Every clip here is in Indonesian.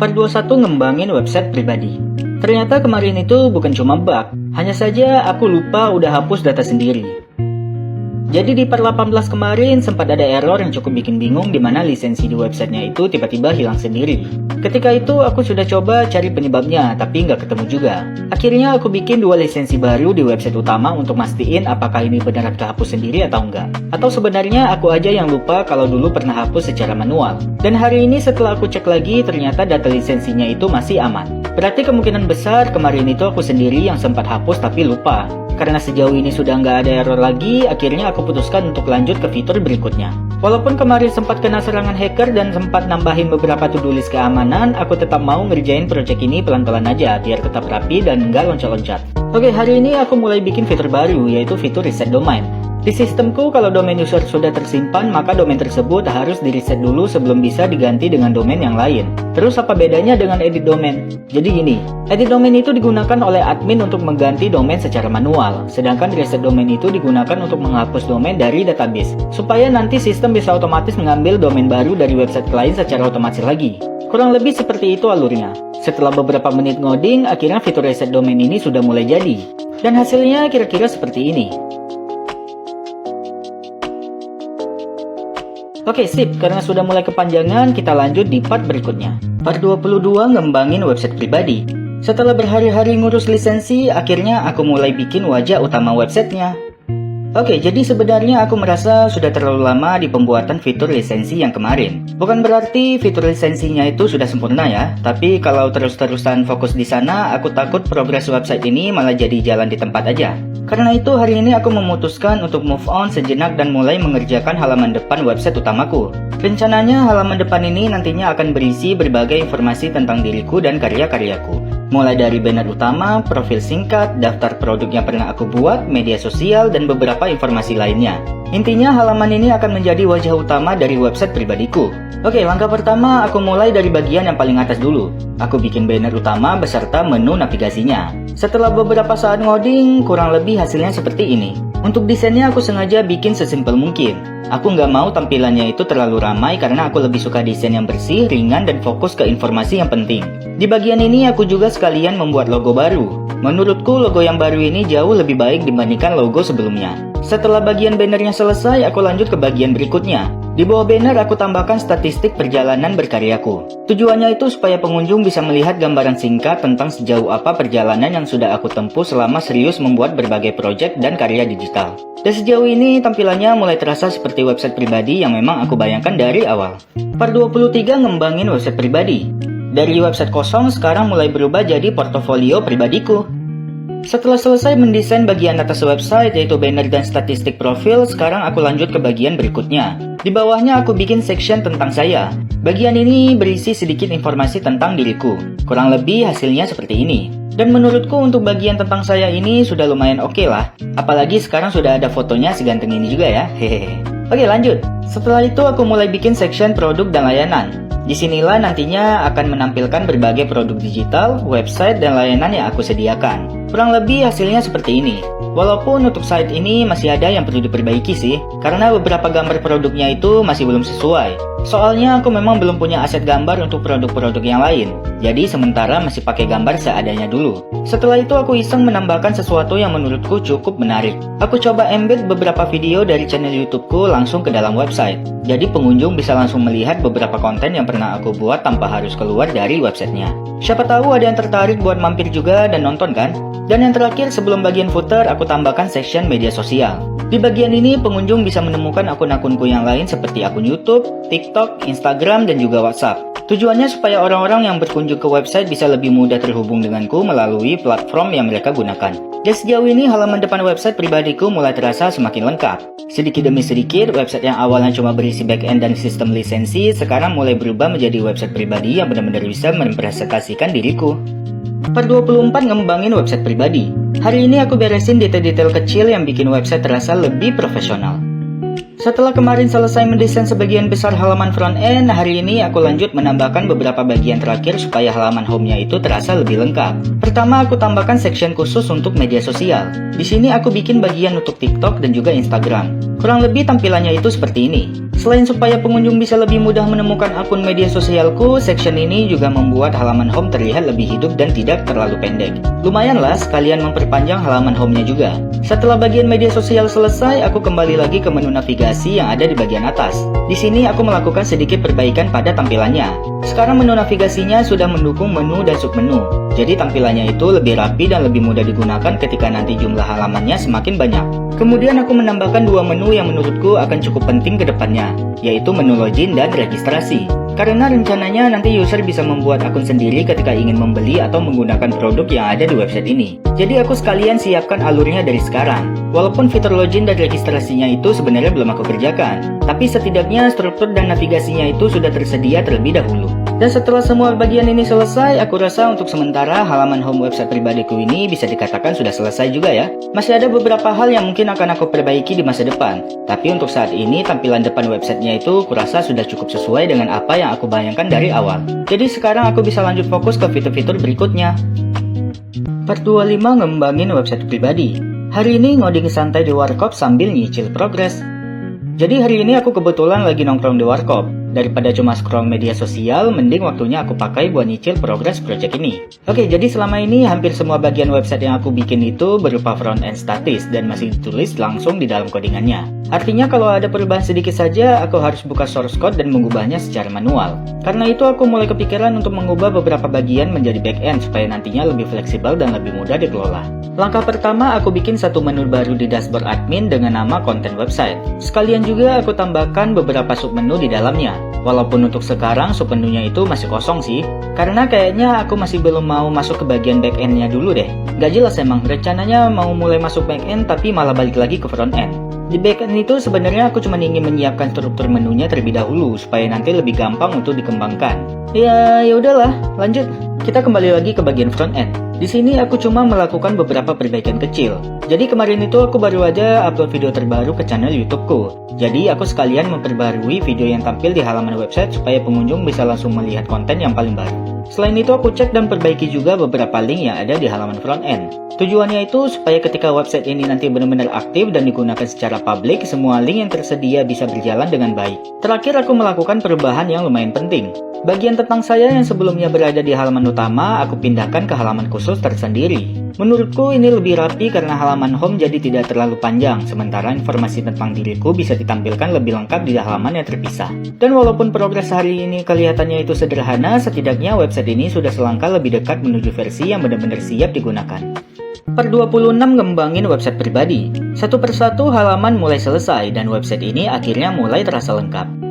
Part 21 ngembangin website pribadi. Ternyata kemarin itu bukan cuma bug, hanya saja aku lupa udah hapus data sendiri. Jadi di part 18 kemarin sempat ada error yang cukup bikin bingung di mana lisensi di websitenya itu tiba-tiba hilang sendiri. Ketika itu aku sudah coba cari penyebabnya tapi nggak ketemu juga. Akhirnya aku bikin 2 lisensi baru di website utama untuk mastiin apakah ini beneran kehapus sendiri atau enggak. Atau sebenarnya aku aja yang lupa kalau dulu pernah hapus secara manual. Dan hari ini setelah aku cek lagi ternyata data lisensinya itu masih aman. Berarti kemungkinan besar kemarin itu aku sendiri yang sempat hapus tapi lupa. Karena sejauh ini sudah nggak ada error lagi, akhirnya aku putuskan untuk lanjut ke fitur berikutnya. Walaupun kemarin sempat kena serangan hacker dan sempat nambahin beberapa to-do list keamanan, aku tetap mau ngerjain project ini pelan-pelan aja biar tetap rapi dan nggak loncat-loncat. Oke, hari ini aku mulai bikin fitur baru, yaitu fitur reset domain. Di sistemku, kalau domain user sudah tersimpan, maka domain tersebut harus di-reset dulu sebelum bisa diganti dengan domain yang lain. Terus apa bedanya dengan edit domain? Jadi gini, edit domain itu digunakan oleh admin untuk mengganti domain secara manual, sedangkan reset domain itu digunakan untuk menghapus domain dari database, supaya nanti sistem bisa otomatis mengambil domain baru dari website lain secara otomatis lagi. Kurang lebih seperti itu alurnya. Setelah beberapa menit ngoding, akhirnya fitur reset domain ini sudah mulai jadi. Dan hasilnya kira-kira seperti ini. Oke sip, karena sudah mulai kepanjangan, kita lanjut di part berikutnya. Part 22 ngembangin website pribadi. Setelah berhari-hari ngurus lisensi, akhirnya aku mulai bikin wajah utama websitenya. Oke, jadi sebenarnya aku merasa sudah terlalu lama di pembuatan fitur lisensi yang kemarin. Bukan berarti fitur lisensinya itu sudah sempurna ya, tapi kalau terus-terusan fokus di sana, aku takut progres website ini malah jadi jalan di tempat aja. Karena itu hari ini aku memutuskan untuk move on sejenak dan mulai mengerjakan halaman depan website utamaku. Rencananya halaman depan ini nantinya akan berisi berbagai informasi tentang diriku dan karya-karyaku. Mulai dari banner utama, profil singkat, daftar produk yang pernah aku buat, media sosial, dan beberapa informasi lainnya. Intinya halaman ini akan menjadi wajah utama dari website pribadiku. Oke, langkah pertama aku mulai dari bagian yang paling atas dulu. Aku bikin banner utama beserta menu navigasinya. Setelah beberapa saat ngoding, kurang lebih hasilnya seperti ini. Untuk desainnya aku sengaja bikin sesimpel mungkin. Aku nggak mau tampilannya itu terlalu ramai karena aku lebih suka desain yang bersih, ringan, dan fokus ke informasi yang penting. Di bagian ini aku juga sekalian membuat logo baru. Menurutku logo yang baru ini jauh lebih baik dibandingkan logo sebelumnya. Setelah bagian bannernya selesai, aku lanjut ke bagian berikutnya. Di bawah banner aku tambahkan statistik perjalanan berkaryaku. Tujuannya itu supaya pengunjung bisa melihat gambaran singkat tentang sejauh apa perjalanan yang sudah aku tempuh selama serius membuat berbagai proyek dan karya digital. Dan sejauh ini tampilannya mulai terasa seperti website pribadi yang memang aku bayangkan dari awal. Part 23 ngembangin website pribadi. Dari website kosong sekarang mulai berubah jadi portofolio pribadiku. Setelah selesai mendesain bagian atas website yaitu banner dan statistik profil, sekarang aku lanjut ke bagian berikutnya. Di bawahnya aku bikin section tentang saya. Bagian ini berisi sedikit informasi tentang diriku. Kurang lebih hasilnya seperti ini. Dan menurutku untuk bagian tentang saya ini sudah lumayan oke lah. Apalagi sekarang sudah ada fotonya seganteng ini juga ya. Hehehe. Oke lanjut. Setelah itu aku mulai bikin section produk dan layanan. Disinilah nantinya akan menampilkan berbagai produk digital, website, dan layanan yang aku sediakan. Kurang lebih hasilnya seperti ini. Walaupun untuk site ini masih ada yang perlu diperbaiki sih, karena beberapa gambar produknya itu masih belum sesuai. Soalnya aku memang belum punya aset gambar untuk produk-produk yang lain. Jadi sementara masih pakai gambar seadanya dulu. Setelah itu aku iseng menambahkan sesuatu yang menurutku cukup menarik. Aku coba embed beberapa video dari channel YouTubeku langsung ke dalam website. Jadi pengunjung bisa langsung melihat beberapa konten yang pernah aku buat tanpa harus keluar dari websitenya. Siapa tahu ada yang tertarik buat mampir juga dan nonton kan? Dan yang terakhir sebelum bagian footer aku tambahkan section media sosial. Di bagian ini pengunjung bisa menemukan akun-akunku yang lain seperti akun YouTube, TikTok, Instagram, dan juga WhatsApp. Tujuannya supaya orang-orang yang berkunjung ke website bisa lebih mudah terhubung denganku melalui platform yang mereka gunakan. Dan sejauh ini halaman depan website pribadiku mulai terasa semakin lengkap. Sedikit demi sedikit, website yang awalnya cuma berisi backend dan sistem lisensi sekarang mulai berubah menjadi website pribadi yang benar-benar bisa merepresentasikan diriku. Part 24 ngembangin website pribadi. Hari ini aku beresin detail-detail kecil yang bikin website terasa lebih profesional. Setelah kemarin selesai mendesain sebagian besar halaman front-end, hari ini aku lanjut menambahkan beberapa bagian terakhir supaya halaman home-nya itu terasa lebih lengkap. Pertama, aku tambahkan section khusus untuk media sosial. Di sini aku bikin bagian untuk TikTok dan juga Instagram. Kurang lebih tampilannya itu seperti ini. Selain supaya pengunjung bisa lebih mudah menemukan akun media sosialku, section ini juga membuat halaman home terlihat lebih hidup dan tidak terlalu pendek. Lumayanlah sekalian memperpanjang halaman home-nya juga. Setelah bagian media sosial selesai, aku kembali lagi ke menu navigasi yang ada di bagian atas. Di sini aku melakukan sedikit perbaikan pada tampilannya. Sekarang menu navigasinya sudah mendukung menu dan submenu. Jadi tampilannya itu lebih rapi dan lebih mudah digunakan ketika nanti jumlah halamannya semakin banyak. Kemudian aku menambahkan dua menu yang menurutku akan cukup penting ke depannya, yaitu menu login dan registrasi. Karena rencananya nanti user bisa membuat akun sendiri ketika ingin membeli atau menggunakan produk yang ada di website ini. Jadi aku sekalian siapkan alurnya dari sekarang. Walaupun fitur login dan registrasinya itu sebenarnya belum aku kerjakan, tapi setidaknya struktur dan navigasinya itu sudah tersedia terlebih dahulu. Dan setelah semua bagian ini selesai, aku rasa untuk sementara halaman home website pribadiku ini bisa dikatakan sudah selesai juga ya. Masih ada beberapa hal yang mungkin akan aku perbaiki di masa depan, tapi untuk saat ini tampilan depan websitenya itu kurasa sudah cukup sesuai dengan apa yang aku bayangkan dari awal. Jadi sekarang aku bisa lanjut fokus ke fitur-fitur berikutnya. Part 25, ngembangin website pribadi. Hari ini ngoding santai di Warkop sambil nyicil progres. Jadi hari ini aku kebetulan lagi nongkrong di Warkop. Daripada cuma scroll media sosial, mending waktunya aku pakai buat nyicil progres project ini. Oke, jadi selama ini hampir semua bagian website yang aku bikin itu berupa front-end statis dan masih ditulis langsung di dalam codingannya. Artinya kalau ada perubahan sedikit saja, aku harus buka source code dan mengubahnya secara manual. Karena itu aku mulai kepikiran untuk mengubah beberapa bagian menjadi back-end supaya nantinya lebih fleksibel dan lebih mudah dikelola. Langkah pertama, aku bikin satu menu baru di dashboard admin dengan nama konten website. Sekalian juga aku tambahkan beberapa submenu di dalamnya. Walaupun untuk sekarang submenunya itu masih kosong sih, karena kayaknya aku masih belum mau masuk ke bagian back-end-nya dulu deh. Gak jelas emang, rencananya mau mulai masuk back-end tapi malah balik lagi ke front-end. Di back-end itu sebenarnya aku cuma ingin menyiapkan struktur menunya terlebih dahulu supaya nanti lebih gampang untuk dikembangkan. Ya udahlah, lanjut. Kita kembali lagi ke bagian front-end. Di sini aku cuma melakukan beberapa perbaikan kecil. Jadi kemarin itu aku baru aja upload video terbaru ke channel YouTubeku. Jadi aku sekalian memperbarui video yang tampil di halaman website supaya pengunjung bisa langsung melihat konten yang paling baru. Selain itu aku cek dan perbaiki juga beberapa link yang ada di halaman front-end. Tujuannya itu supaya ketika website ini nanti benar-benar aktif dan digunakan secara publik, semua link yang tersedia bisa berjalan dengan baik. Terakhir aku melakukan perubahan yang lumayan penting. Bagian tentang saya yang sebelumnya berada di halaman utama, aku pindahkan ke halaman khusus tersendiri. Menurutku ini lebih rapi karena halaman home jadi tidak terlalu panjang, sementara informasi tentang diriku bisa ditampilkan lebih lengkap di halaman yang terpisah. Dan walaupun progres hari ini kelihatannya itu sederhana, setidaknya website ini sudah selangkah lebih dekat menuju versi yang benar-benar siap digunakan. Per 26, ngembangin website pribadi. Satu persatu halaman mulai selesai dan website ini akhirnya mulai terasa lengkap.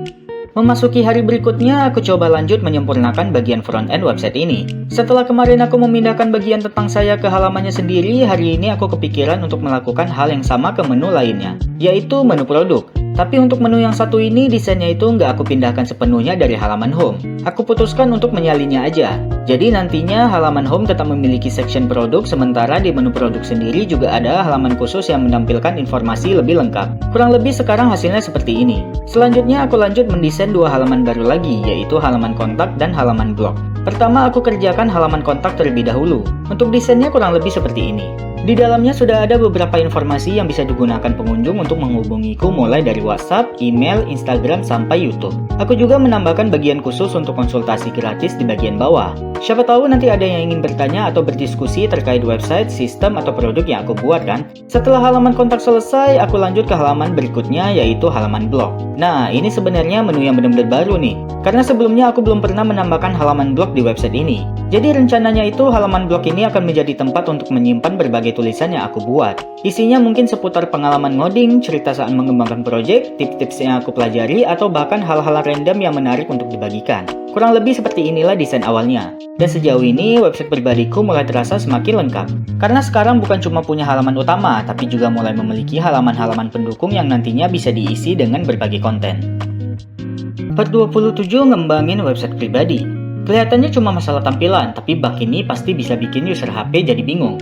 Memasuki hari berikutnya, aku coba lanjut menyempurnakan bagian front-end website ini. Setelah kemarin aku memindahkan bagian tentang saya ke halamannya sendiri, hari ini aku kepikiran untuk melakukan hal yang sama ke menu lainnya, yaitu menu produk. Tapi untuk menu yang satu ini, desainnya itu nggak aku pindahkan sepenuhnya dari halaman home. Aku putuskan untuk menyalinnya aja. Jadi nantinya halaman home tetap memiliki section produk, sementara di menu produk sendiri juga ada halaman khusus yang menampilkan informasi lebih lengkap. Kurang lebih sekarang hasilnya seperti ini. Selanjutnya aku lanjut mendesain dua halaman baru lagi, yaitu halaman kontak dan halaman blog. Pertama aku kerjakan halaman kontak terlebih dahulu. Untuk desainnya kurang lebih seperti ini. Di dalamnya sudah ada beberapa informasi yang bisa digunakan pengunjung untuk menghubungiku mulai dari WhatsApp, email, Instagram, sampai YouTube. Aku juga menambahkan bagian khusus untuk konsultasi gratis di bagian bawah. Siapa tahu nanti ada yang ingin bertanya atau berdiskusi terkait website, sistem, atau produk yang aku buat kan? Setelah halaman kontak selesai, aku lanjut ke halaman berikutnya yaitu halaman blog. Nah, ini sebenarnya menu yang benar-benar baru nih. Karena sebelumnya aku belum pernah menambahkan halaman blog di website ini. Jadi rencananya itu halaman blog ini akan menjadi tempat untuk menyimpan berbagai tulisan yang aku buat. Isinya mungkin seputar pengalaman ngoding, cerita saat mengembangkan project, tips-tips yang aku pelajari, atau bahkan hal-hal random yang menarik untuk dibagikan. Kurang lebih seperti inilah desain awalnya. Dan sejauh ini website pribadiku mulai terasa semakin lengkap. Karena sekarang bukan cuma punya halaman utama, tapi juga mulai memiliki halaman-halaman pendukung yang nantinya bisa diisi dengan berbagai konten. Part 27, ngembangin website pribadi. Kelihatannya cuma masalah tampilan, tapi bug ini pasti bisa bikin user HP jadi bingung.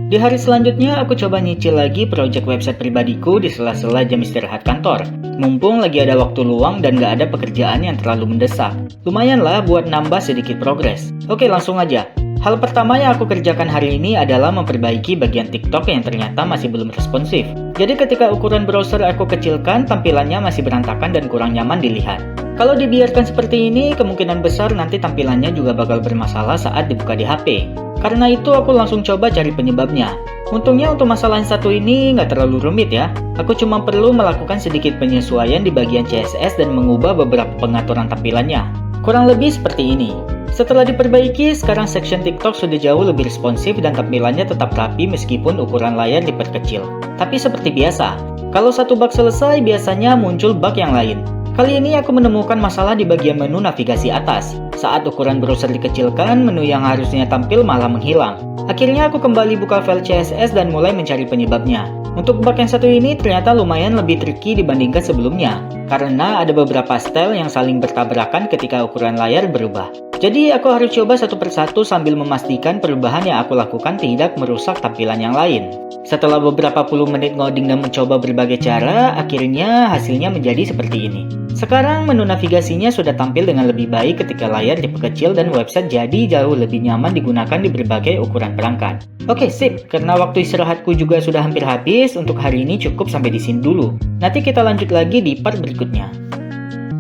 Di hari selanjutnya, aku coba nyicil lagi project website pribadiku di sela-sela jam istirahat kantor. Mumpung lagi ada waktu luang dan gak ada pekerjaan yang terlalu mendesak. Lumayan lah buat nambah sedikit progres. Oke, langsung aja. Hal pertama yang aku kerjakan hari ini adalah memperbaiki bagian TikTok yang ternyata masih belum responsif. Jadi ketika ukuran browser aku kecilkan, tampilannya masih berantakan dan kurang nyaman dilihat. Kalau dibiarkan seperti ini, kemungkinan besar nanti tampilannya juga bakal bermasalah saat dibuka di HP. Karena itu aku langsung coba cari penyebabnya. Untungnya untuk masalah yang satu ini nggak terlalu rumit ya. Aku cuma perlu melakukan sedikit penyesuaian di bagian CSS dan mengubah beberapa pengaturan tampilannya. Kurang lebih seperti ini. Setelah diperbaiki, sekarang section TikTok sudah jauh lebih responsif dan tampilannya tetap rapi meskipun ukuran layar diperkecil. Tapi seperti biasa, kalau satu bug selesai biasanya muncul bug yang lain. Kali ini aku menemukan masalah di bagian menu navigasi atas. Saat ukuran browser dikecilkan, menu yang harusnya tampil malah menghilang. Akhirnya aku kembali buka file CSS dan mulai mencari penyebabnya. Untuk bug yang satu ini ternyata lumayan lebih tricky dibandingkan sebelumnya, karena ada beberapa style yang saling bertabrakan ketika ukuran layar berubah. Jadi aku harus coba satu persatu sambil memastikan perubahan yang aku lakukan tidak merusak tampilan yang lain. Setelah beberapa puluh menit ngoding dan mencoba berbagai cara, akhirnya hasilnya menjadi seperti ini. Sekarang menu navigasinya sudah tampil dengan lebih baik ketika layar diperkecil dan website jadi jauh lebih nyaman digunakan di berbagai ukuran perangkat. Oke, sip. Karena waktu istirahatku juga sudah hampir habis, untuk hari ini cukup sampai di sini dulu. Nanti kita lanjut lagi di part berikutnya.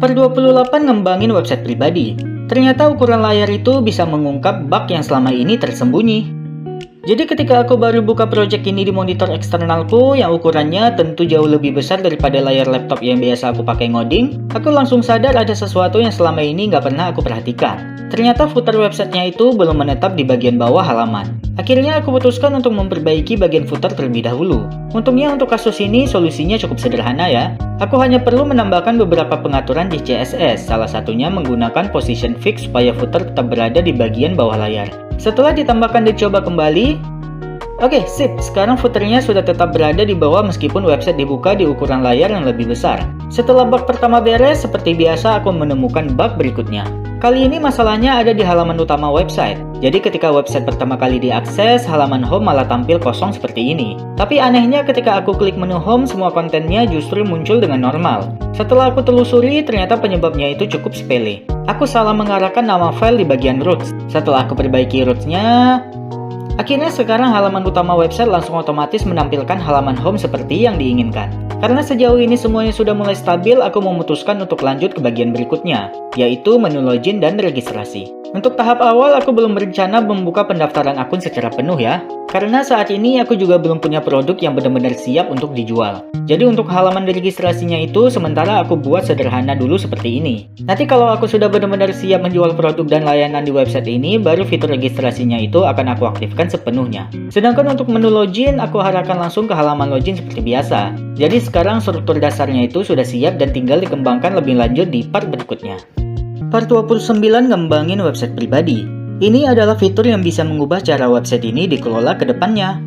Part 28 ngembangin website pribadi. Ternyata ukuran layar itu bisa mengungkap bug yang selama ini tersembunyi. Jadi ketika aku baru buka project ini di monitor eksternalku yang ukurannya tentu jauh lebih besar daripada layar laptop yang biasa aku pakai ngoding, aku langsung sadar ada sesuatu yang selama ini nggak pernah aku perhatikan. Ternyata footer websitenya itu belum menetap di bagian bawah halaman. Akhirnya aku putuskan untuk memperbaiki bagian footer terlebih dahulu. Untungnya untuk kasus ini solusinya cukup sederhana ya. Aku hanya perlu menambahkan beberapa pengaturan di CSS, salah satunya menggunakan position fix supaya footer tetap berada di bagian bawah layar. Setelah ditambahkan dan dicoba kembali, oke, sip, sekarang footernya sudah tetap berada di bawah meskipun website dibuka di ukuran layar yang lebih besar. Setelah bug pertama beres, seperti biasa aku menemukan bug berikutnya. Kali ini masalahnya ada di halaman utama website. Jadi ketika website pertama kali diakses, halaman home malah tampil kosong seperti ini. Tapi anehnya ketika aku klik menu home, semua kontennya justru muncul dengan normal. Setelah aku telusuri, ternyata penyebabnya itu cukup sepele. Aku salah mengarahkan nama file di bagian roots. Setelah aku perbaiki rootsnya, akhirnya sekarang halaman utama website langsung otomatis menampilkan halaman home seperti yang diinginkan. Karena sejauh ini semuanya sudah mulai stabil, aku memutuskan untuk lanjut ke bagian berikutnya, yaitu menu login dan registrasi. Untuk tahap awal, aku belum berencana membuka pendaftaran akun secara penuh ya. Karena saat ini aku juga belum punya produk yang benar-benar siap untuk dijual. Jadi untuk halaman registrasinya itu sementara aku buat sederhana dulu seperti ini. Nanti kalau aku sudah benar-benar siap menjual produk dan layanan di website ini, baru fitur registrasinya itu akan aku aktifkan sepenuhnya. Sedangkan untuk menu login, aku arahkan langsung ke halaman login seperti biasa. Jadi sekarang struktur dasarnya itu sudah siap dan tinggal dikembangkan lebih lanjut di part berikutnya. Part 29 ngembangin website pribadi. Ini adalah fitur yang bisa mengubah cara website ini dikelola ke depannya.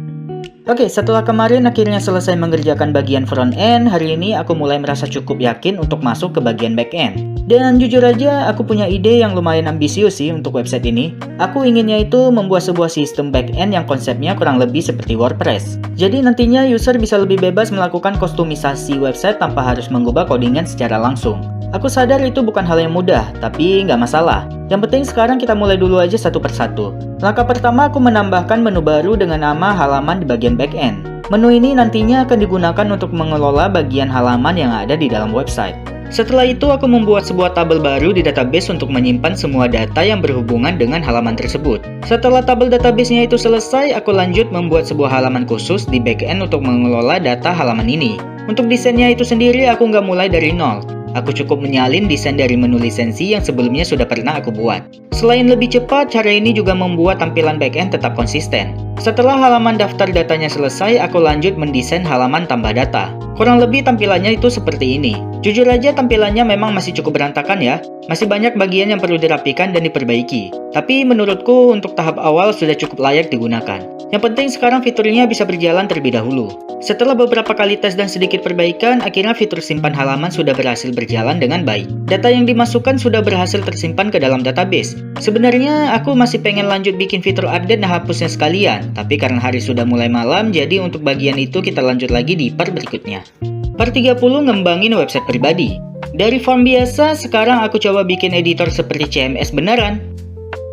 Oke, setelah kemarin akhirnya selesai mengerjakan bagian front end, hari ini aku mulai merasa cukup yakin untuk masuk ke bagian back end. Dan jujur aja, aku punya ide yang lumayan ambisius sih untuk website ini. Aku inginnya itu membuat sebuah sistem back end yang konsepnya kurang lebih seperti WordPress. Jadi nantinya user bisa lebih bebas melakukan kustomisasi website tanpa harus mengubah codingan secara langsung. Aku sadar itu bukan hal yang mudah, tapi nggak masalah. Yang penting sekarang kita mulai dulu aja satu persatu. Langkah pertama aku menambahkan menu baru dengan nama halaman di bagian back end. Menu ini nantinya akan digunakan untuk mengelola bagian halaman yang ada di dalam website. Setelah itu aku membuat sebuah tabel baru di database untuk menyimpan semua data yang berhubungan dengan halaman tersebut. Setelah tabel database-nya itu selesai, aku lanjut membuat sebuah halaman khusus di backend untuk mengelola data halaman ini. Untuk desainnya itu sendiri aku nggak mulai dari nol. Aku cukup menyalin desain dari menu lisensi yang sebelumnya sudah pernah aku buat. Selain lebih cepat, cara ini juga membuat tampilan backend tetap konsisten. Setelah halaman daftar datanya selesai, aku lanjut mendesain halaman tambah data. Kurang lebih tampilannya itu seperti ini. Jujur aja tampilannya memang masih cukup berantakan ya. Masih banyak bagian yang perlu dirapikan dan diperbaiki. Tapi menurutku untuk tahap awal sudah cukup layak digunakan. Yang penting sekarang fiturnya bisa berjalan terlebih dahulu. Setelah beberapa kali tes dan sedikit perbaikan, akhirnya fitur simpan halaman sudah berhasil berjalan dengan baik. Data yang dimasukkan sudah berhasil tersimpan ke dalam database. Sebenarnya aku masih pengen lanjut bikin fitur update dan hapusnya sekalian, tapi karena hari sudah mulai malam, jadi untuk bagian itu kita lanjut lagi di part berikutnya. Part 30 ngembangin website pribadi. Dari form biasa, sekarang aku coba bikin editor seperti CMS beneran.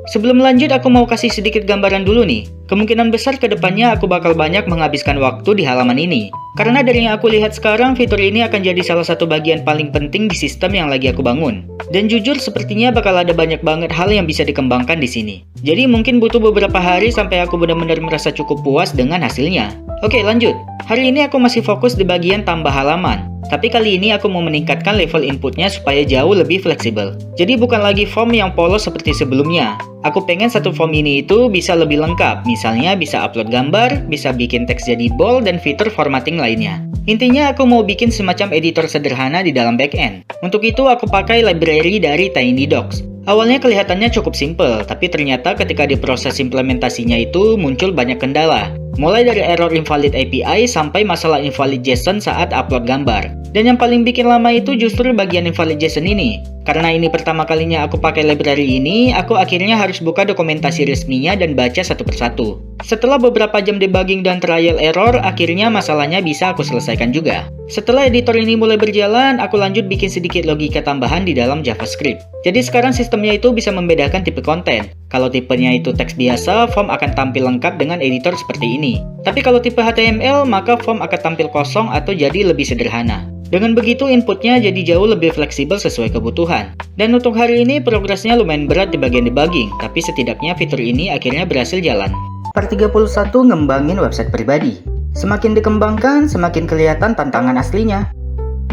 Sebelum lanjut, aku mau kasih sedikit gambaran dulu nih. Kemungkinan besar ke depannya aku bakal banyak menghabiskan waktu di halaman ini. Karena dari yang aku lihat sekarang, fitur ini akan jadi salah satu bagian paling penting di sistem yang lagi aku bangun. Dan jujur, sepertinya bakal ada banyak banget hal yang bisa dikembangkan di sini. Jadi mungkin butuh beberapa hari sampai aku benar-benar merasa cukup puas dengan hasilnya. Oke, lanjut. Hari ini aku masih fokus di bagian tambah halaman. Tapi kali ini aku mau meningkatkan level inputnya supaya jauh lebih fleksibel. Jadi bukan lagi form yang polos seperti sebelumnya. Aku pengen satu form ini itu bisa lebih lengkap. Misalnya bisa upload gambar, bisa bikin teks jadi bold, dan fitur formatting lainnya. Intinya aku mau bikin semacam editor sederhana di dalam backend. Untuk itu aku pakai library dari TinyDocs. Awalnya kelihatannya cukup simple, tapi ternyata ketika diproses implementasinya itu muncul banyak kendala. Mulai dari error invalid API sampai masalah invalid JSON saat upload gambar. Dan yang paling bikin lama itu justru bagian invalid JSON ini. Karena ini pertama kalinya aku pakai library ini, aku akhirnya harus buka dokumentasi resminya dan baca satu persatu. Setelah beberapa jam debugging dan trial error, akhirnya masalahnya bisa aku selesaikan juga. Setelah editor ini mulai berjalan, aku lanjut bikin sedikit logika tambahan di dalam JavaScript. Jadi sekarang sistemnya itu bisa membedakan tipe konten. Kalau tipenya itu teks biasa, form akan tampil lengkap dengan editor seperti ini. Tapi kalau tipe HTML, maka form akan tampil kosong atau jadi lebih sederhana. Dengan begitu inputnya jadi jauh lebih fleksibel sesuai kebutuhan. Dan untuk hari ini progresnya lumayan berat di bagian debugging, tapi setidaknya fitur ini akhirnya berhasil jalan. Part 31 ngembangin website pribadi. Semakin dikembangkan, semakin kelihatan tantangan aslinya.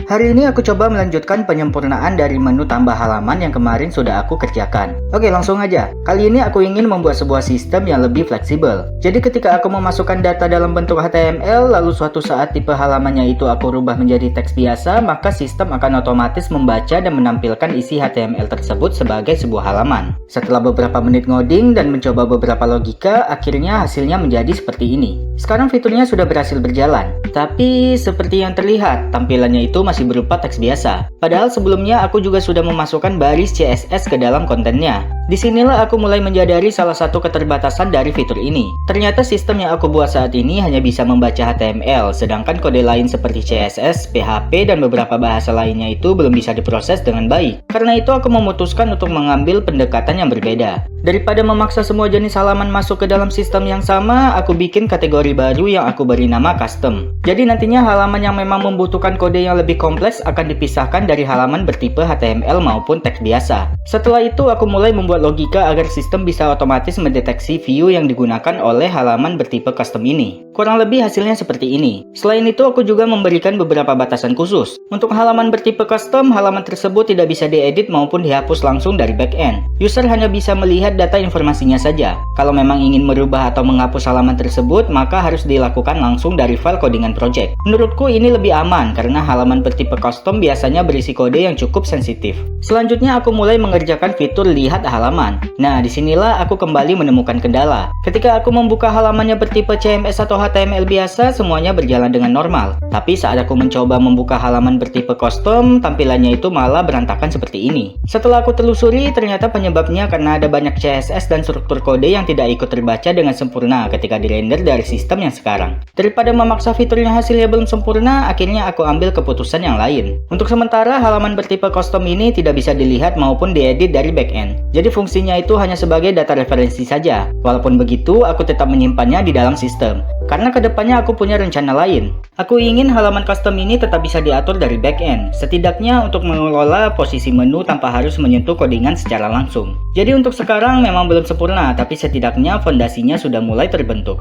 Hari ini aku coba melanjutkan penyempurnaan dari menu tambah halaman yang kemarin sudah aku kerjakan. Oke, langsung aja. Kali ini aku ingin membuat sebuah sistem yang lebih fleksibel. Jadi ketika aku memasukkan data dalam bentuk HTML, lalu suatu saat tipe halamannya itu aku rubah menjadi teks biasa, maka sistem akan otomatis membaca dan menampilkan isi HTML tersebut sebagai sebuah halaman. Setelah beberapa menit ngoding dan mencoba beberapa logika, akhirnya hasilnya menjadi seperti ini. Sekarang fiturnya sudah berhasil berjalan. Tapi seperti yang terlihat, tampilannya itu masih berupa teks biasa. Padahal sebelumnya aku juga sudah memasukkan baris CSS ke dalam kontennya. Disinilah aku mulai menyadari salah satu keterbatasan dari fitur ini. Ternyata sistem yang aku buat saat ini hanya bisa membaca HTML, sedangkan kode lain seperti CSS, PHP, dan beberapa bahasa lainnya itu belum bisa diproses dengan baik. Karena itu aku memutuskan untuk mengambil pendekatan yang berbeda. Daripada memaksa semua jenis halaman masuk ke dalam sistem yang sama, aku bikin kategori baru yang aku beri nama custom. Jadi nantinya halaman yang memang membutuhkan kode yang lebih kompleks akan dipisahkan dari halaman bertipe HTML maupun teks biasa. Setelah itu aku mulai membuat logika agar sistem bisa otomatis mendeteksi view yang digunakan oleh halaman bertipe custom ini. Kurang lebih hasilnya seperti ini. Selain itu aku juga memberikan beberapa batasan khusus. Untuk halaman bertipe custom, halaman tersebut tidak bisa diedit maupun dihapus langsung dari backend. User hanya bisa melihat data informasinya saja. Kalau memang ingin merubah atau menghapus halaman tersebut, maka harus dilakukan langsung dari file codingan project. Menurutku ini lebih aman karena halaman bertipe custom biasanya berisi kode yang cukup sensitif. Selanjutnya aku mulai mengerjakan fitur lihat halaman. Nah, disinilah aku kembali menemukan kendala. Ketika aku membuka halamannya bertipe CMS atau HTML biasa, semuanya berjalan dengan normal. Tapi saat aku mencoba membuka halaman bertipe custom, tampilannya itu malah berantakan seperti ini. Setelah aku telusuri, ternyata penyebabnya karena ada banyak CSS dan struktur kode yang tidak ikut terbaca dengan sempurna ketika dirender dari sistem yang sekarang. Daripada memaksa fiturnya hasilnya belum sempurna, akhirnya aku ambil keputusan yang lain. Untuk sementara, halaman bertipe custom ini tidak bisa dilihat maupun diedit dari backend. Jadi fungsinya itu hanya sebagai data referensi saja. Walaupun begitu, aku tetap menyimpannya di dalam sistem. Karena kedepannya aku punya rencana lain. Aku ingin halaman custom ini tetap bisa diatur dari backend, setidaknya untuk mengelola posisi menu tanpa harus menyentuh codingan secara langsung. Jadi untuk sekarang memang belum sempurna, tapi setidaknya fondasinya sudah mulai terbentuk.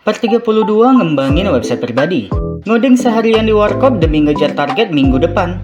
Part 32 ngembangin website pribadi. Ngoding seharian di Warkop demi ngejar target minggu depan.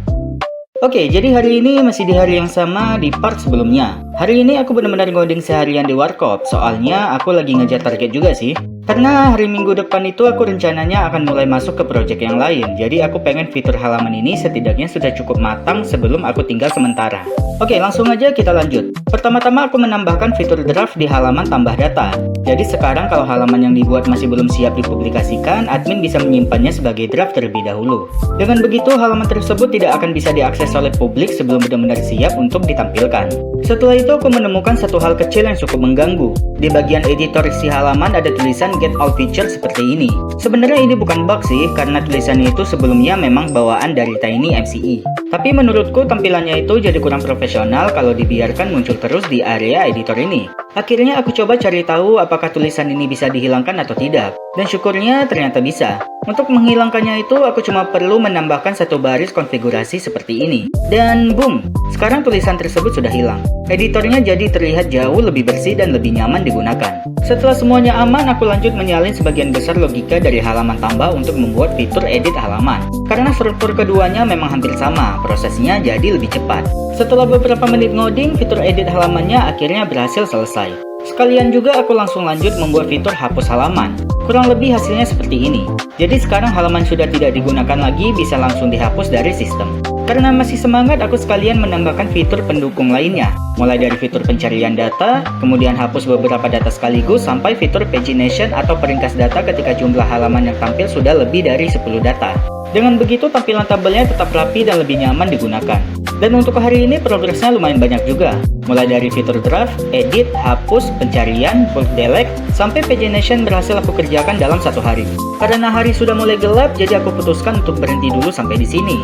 Oke, jadi hari ini masih di hari yang sama di part sebelumnya. Hari ini aku benar-benar ngoding seharian di Warkop, soalnya aku lagi ngejar target juga sih. Karena hari Minggu depan itu aku rencananya akan mulai masuk ke project yang lain. Jadi aku pengen fitur halaman ini setidaknya sudah cukup matang sebelum aku tinggal sementara. Oke, langsung aja kita lanjut. Pertama-tama aku menambahkan fitur draft di halaman tambah data. Jadi sekarang kalau halaman yang dibuat masih belum siap dipublikasikan, admin bisa menyimpannya sebagai draft terlebih dahulu. Dengan begitu, halaman tersebut tidak akan bisa diakses oleh publik sebelum benar-benar siap untuk ditampilkan. Setelah itu aku menemukan satu hal kecil yang cukup mengganggu. Di bagian editor isi halaman ada tulisan Get All Features seperti ini. Sebenarnya ini bukan bug sih, karena tulisan itu sebelumnya memang bawaan dari Tiny MCE. Tapi menurutku tampilannya itu jadi kurang profesional kalau dibiarkan muncul terus di area editor ini. Akhirnya aku coba cari tahu apakah tulisan ini bisa dihilangkan atau tidak. Dan syukurnya ternyata bisa. Untuk menghilangkannya itu aku cuma perlu menambahkan satu baris konfigurasi seperti ini. Dan boom, sekarang tulisan tersebut sudah hilang. Editornya jadi terlihat jauh lebih bersih dan lebih nyaman digunakan. Setelah semuanya aman, aku lanjut menyalin sebagian besar logika dari halaman tambah untuk membuat fitur edit halaman. Karena struktur keduanya memang hampir sama, prosesnya jadi lebih cepat. Setelah beberapa menit ngoding, fitur edit halamannya akhirnya berhasil selesai. Sekalian juga aku langsung lanjut membuat fitur hapus halaman. Kurang lebih hasilnya seperti ini. Jadi sekarang halaman sudah tidak digunakan lagi, bisa langsung dihapus dari sistem. Karena masih semangat, aku sekalian menambahkan fitur pendukung lainnya. Mulai dari fitur pencarian data, kemudian hapus beberapa data sekaligus, sampai fitur pagination atau peringkas data ketika jumlah halaman yang tampil sudah lebih dari 10 data. Dengan begitu tampilan tabelnya tetap rapi dan lebih nyaman digunakan. Dan untuk hari ini progresnya lumayan banyak juga. Mulai dari fitur draft, edit, hapus, pencarian, bulk delete, sampai pagination berhasil aku kerjakan dalam satu hari. Karena hari sudah mulai gelap, jadi aku putuskan untuk berhenti dulu sampai di sini.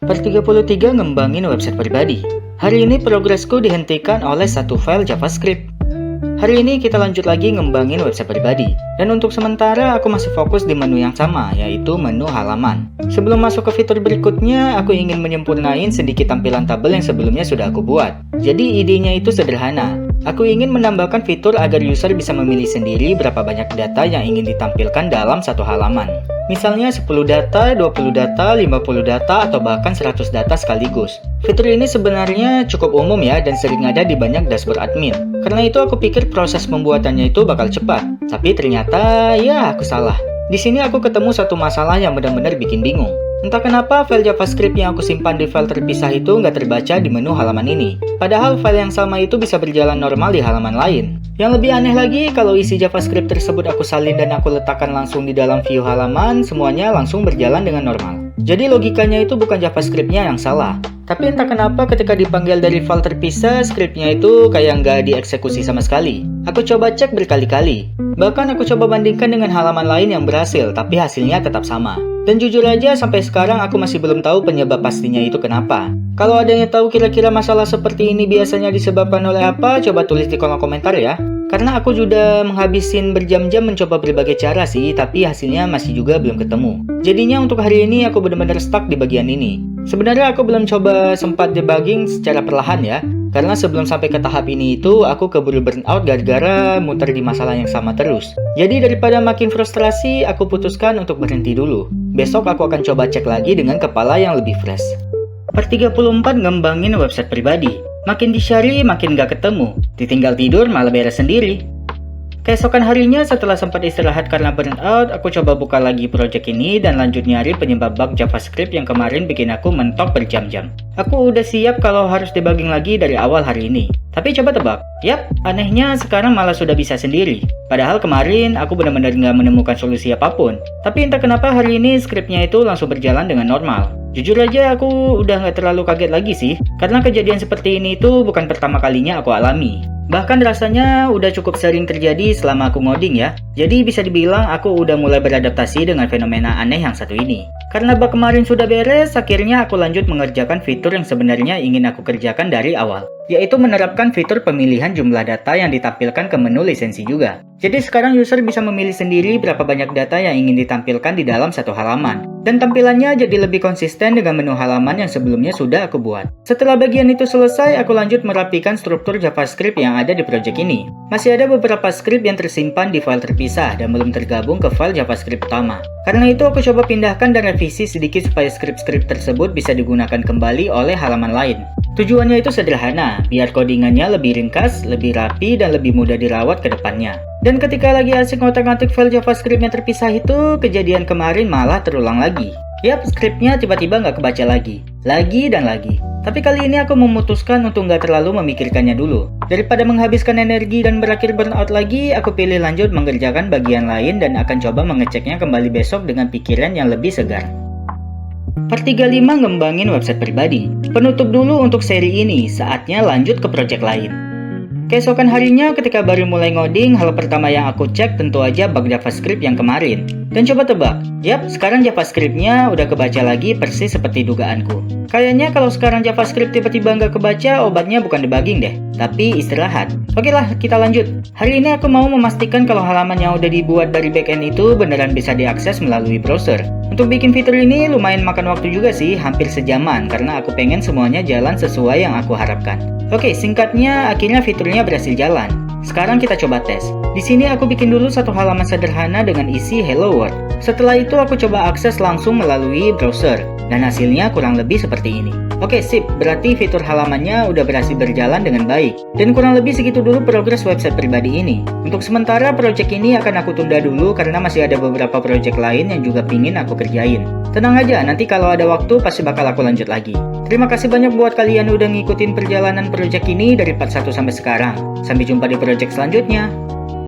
Per 33 ngembangin website pribadi. Hari ini progresku dihentikan oleh satu file JavaScript. Hari ini kita lanjut lagi ngembangin website pribadi. Dan untuk sementara aku masih fokus di menu yang sama, yaitu menu halaman. Sebelum masuk ke fitur berikutnya, aku ingin menyempurnain sedikit tampilan tabel yang sebelumnya sudah aku buat. Jadi idenya itu sederhana. Aku ingin menambahkan fitur agar user bisa memilih sendiri berapa banyak data yang ingin ditampilkan dalam satu halaman. Misalnya 10 data, 20 data, 50 data, atau bahkan 100 data sekaligus. Fitur ini sebenarnya cukup umum ya dan sering ada di banyak dashboard admin. Karena itu aku pikir proses pembuatannya itu bakal cepat. Tapi ternyata ya aku salah. Di sini aku ketemu satu masalah yang benar-benar bikin bingung. Entah kenapa file JavaScript yang aku simpan di file terpisah itu nggak terbaca di menu halaman ini. Padahal file yang sama itu bisa berjalan normal di halaman lain. Yang lebih aneh lagi, kalau isi JavaScript tersebut aku salin dan aku letakkan langsung di dalam view halaman, semuanya langsung berjalan dengan normal. Jadi logikanya itu bukan JavaScript-nya yang salah. Tapi entah kenapa ketika dipanggil dari file terpisah, script-nya itu kayak nggak dieksekusi sama sekali. Aku coba cek berkali-kali. Bahkan aku coba bandingkan dengan halaman lain yang berhasil, tapi hasilnya tetap sama. Dan jujur aja sampai sekarang aku masih belum tahu penyebab pastinya itu kenapa. Kalau ada yang tahu kira-kira masalah seperti ini biasanya disebabkan oleh apa, coba tulis di kolom komentar ya. Karena aku sudah menghabisin berjam-jam mencoba berbagai cara sih, tapi hasilnya masih juga belum ketemu. Jadinya untuk hari ini aku benar-benar stuck di bagian ini. Sebenarnya aku belum coba sempat debugging secara perlahan ya. Karena sebelum sampai ke tahap ini itu, aku keburu burnout gara-gara muter di masalah yang sama terus. Jadi daripada makin frustrasi, aku putuskan untuk berhenti dulu. Besok aku akan coba cek lagi dengan kepala yang lebih fresh. Per 34 ngembangin website pribadi. Makin dicari, makin gak ketemu. Ditinggal tidur, malah beres sendiri. Keesokan harinya setelah sempat istirahat karena burnout, aku coba buka lagi project ini dan lanjut nyari penyebab bug JavaScript yang kemarin bikin aku mentok berjam-jam. Aku udah siap kalau harus debugging lagi dari awal hari ini. Tapi coba tebak, yap, anehnya sekarang malah sudah bisa sendiri. Padahal kemarin aku benar-benar nggak menemukan solusi apapun. Tapi entah kenapa hari ini skripnya itu langsung berjalan dengan normal. Jujur aja aku udah nggak terlalu kaget lagi sih, karena kejadian seperti ini itu bukan pertama kalinya aku alami. Bahkan rasanya udah cukup sering terjadi selama aku ngoding ya. Jadi bisa dibilang aku udah mulai beradaptasi dengan fenomena aneh yang satu ini. Karena bug kemarin sudah beres, akhirnya aku lanjut mengerjakan fitur yang sebenarnya ingin aku kerjakan dari awal. Yaitu menerapkan fitur pemilihan jumlah data yang ditampilkan ke menu lisensi juga. Jadi sekarang user bisa memilih sendiri berapa banyak data yang ingin ditampilkan di dalam satu halaman. Dan tampilannya jadi lebih konsisten dengan menu halaman yang sebelumnya sudah aku buat. Setelah bagian itu selesai, aku lanjut merapikan struktur JavaScript yang ada di project ini. Masih ada beberapa script yang tersimpan di file terpisah terpisah dan belum tergabung ke file JavaScript utama. Karena itu aku coba pindahkan dan revisi sedikit supaya skrip-skrip tersebut bisa digunakan kembali oleh halaman lain. Tujuannya itu sederhana, biar codingannya lebih ringkas, lebih rapi, dan lebih mudah dirawat ke depannya. Dan ketika lagi asik ngotak-ngatik file JavaScript yang terpisah itu, kejadian kemarin malah terulang lagi. Yap, skripnya tiba-tiba nggak kebaca lagi dan lagi. Tapi kali ini aku memutuskan untuk nggak terlalu memikirkannya dulu. Daripada menghabiskan energi dan berakhir burnout lagi, aku pilih lanjut mengerjakan bagian lain dan akan coba mengeceknya kembali besok dengan pikiran yang lebih segar. Part 35 ngembangin website pribadi. Penutup dulu untuk seri ini, saatnya lanjut ke project lain. Keesokan harinya ketika baru mulai ngoding, hal pertama yang aku cek tentu aja bug JavaScript yang kemarin. Dan coba tebak, yap sekarang JavaScript-nya udah kebaca lagi persis seperti dugaanku. Kayaknya kalau sekarang JavaScript tiba-tiba nggak kebaca, obatnya bukan debugging deh, tapi istirahat. Oke lah, kita lanjut. Hari ini aku mau memastikan kalau halaman yang udah dibuat dari backend itu beneran bisa diakses melalui browser. Untuk bikin fitur ini lumayan makan waktu juga sih, hampir sejaman, karena aku pengen semuanya jalan sesuai yang aku harapkan. Oke, singkatnya akhirnya fiturnya berhasil jalan. Sekarang kita coba tes. Di sini aku bikin dulu satu halaman sederhana dengan isi Hello World. Setelah itu aku coba akses langsung melalui browser. Dan hasilnya kurang lebih seperti ini. Oke, sip. Berarti fitur halamannya udah berhasil berjalan dengan baik. Dan kurang lebih segitu dulu progres website pribadi ini. Untuk sementara, project ini akan aku tunda dulu karena masih ada beberapa project lain yang juga pingin aku kerjain. Tenang aja, nanti kalau ada waktu pasti bakal aku lanjut lagi. Terima kasih banyak buat kalian udah ngikutin perjalanan project ini dari part 1 sampai sekarang. Sampai jumpa di project selanjutnya.